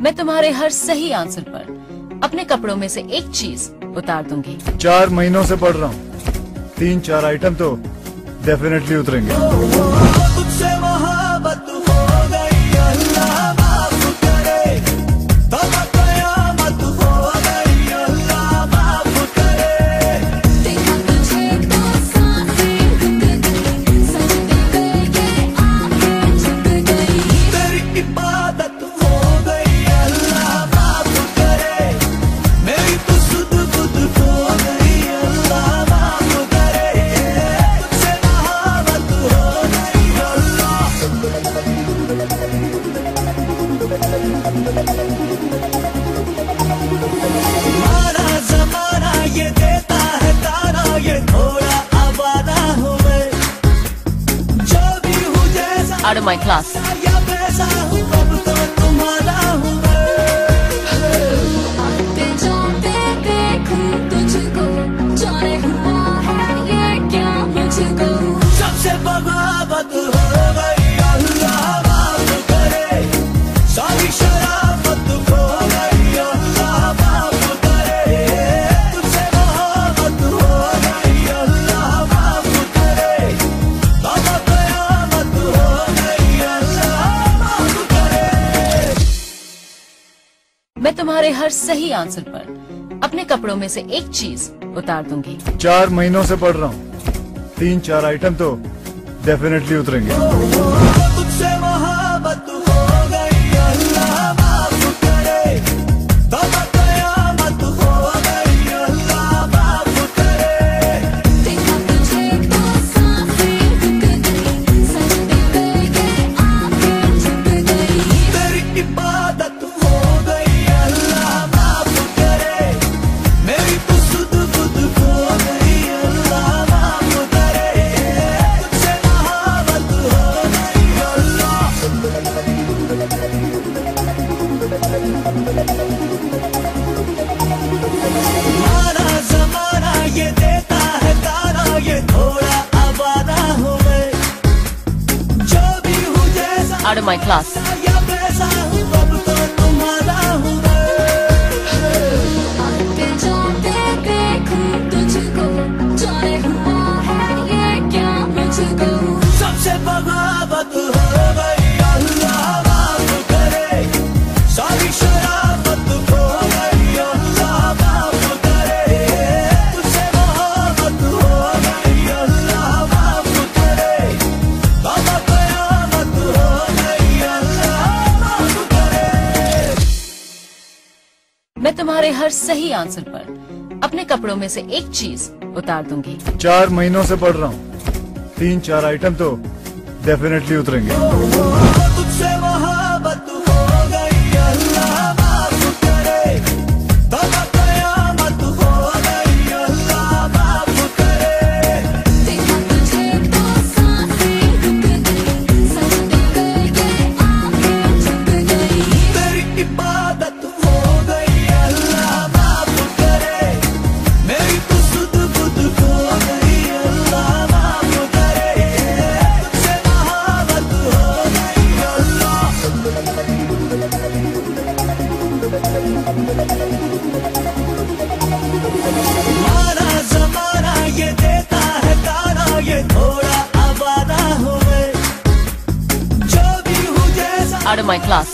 मैं तुम्हारे हर सही आंसर पर अपने कपड़ों में से एक चीज उतार दूंगी। 4 महीनों से पढ़ रहा हूँ, 3-4 आइटम तो डेफिनेटली उतरेंगे। तुझसे मोहब्बत हो गई, अल्लाह माफ करे। तौबा कयामत हो गई, अल्लाह माफ करे। देखा तुझे तो सांसें रुक गई, सजदे पे ये आंखें झुक गई। तेरी इबादत हो गई, अल्लाह माफ करे। मेरी तो सुध बुध हो गई, अल्लाह माफ करे। तुझसे मोहब्बत हो गई, अल्लाह। माना जमाना ये देता है ताना, ये थोड़ा आवारा हूँ मैं। जो भी हूँ जैसा Out of my class. या वैसा हूँ, अब तो तुम्हारा हूँ मैं। आते जाते देखूं तुझको, जाने हुआ है ये क्या मुझको। सबसे बगावत हो गई, अल्लाह माफ करे। सारी शराफत खो गई, अल्लाह माफ करे। तुझसे मोहब्बत हो गई, अल्लाह माफ करे। तौबा कयामत हो गई, अल्लाह माफ करे। मैं तुम्हारे हर सही आंसर पर अपने कपड़ों में से एक चीज उतार दूंगी। 4 महीनों से पढ़ रहा हूँ, 3-4 आइटम तो डेफिनेटली उतरेंगे। तुझसे मोहब्बत हो गई, अल्लाह माफ करे। तौबा कयामत हो गई, अल्लाह माफ करे। देखा तुझे तो सांसें रुक गई, सजदे पे ये आंखें झुक गई। तेरी इबादत हो गई, अल्लाह माफ करे। मेरी तो सुध बुध हो गई, अल्लाह माफ करे। तुझसे मोहब्बत हो गई, अल्लाह। माना जमाना ये देता है ताना, ये थोड़ा आवारा हूँ मैं। जो भी हूँ जैसा Out of my class. या वैसा हूँ, अब तो तुम्हारा हूँ मैं। आते जाते देखूं तुझको, जाने हुआ है ये क्या मुझको। सबसे बगावत हो गई, अल्लाह माफ करे। सारी शराफत खो गई, अल्लाह माफ करे। तुझसे मोहब्बत हो गई, अल्लाह माफ करे। तौबा कयामत हो गई, अल्लाह माफ करे। मैं तुम्हारे हर सही आंसर पर अपने कपड़ों में से एक चीज उतार दूंगी। 4 महीनों से पढ़ रहा हूँ, 3-4 आइटम तो डेफिनेटली उतरेंगे। तुझसे मोहब्बत हो गई, अल्लाह माफ करे। तौबा कयामत हो गई, अल्लाह माफ करे। देखा तुझे तो सांसें रुक गई, सजदे पे ये आंखें झुक गई। तेरी इबादत हो गई, अल्लाह माफ करे। मेरी तो सुध बुध हो गई, अल्लाह माफ करे। तुझसे मोहब्बत हो गई, अल्लाह। माना जमाना ये देता है ताना, ये थोड़ा आवारा हूँ मैं। जो भी हूँ जैसा Out of my class.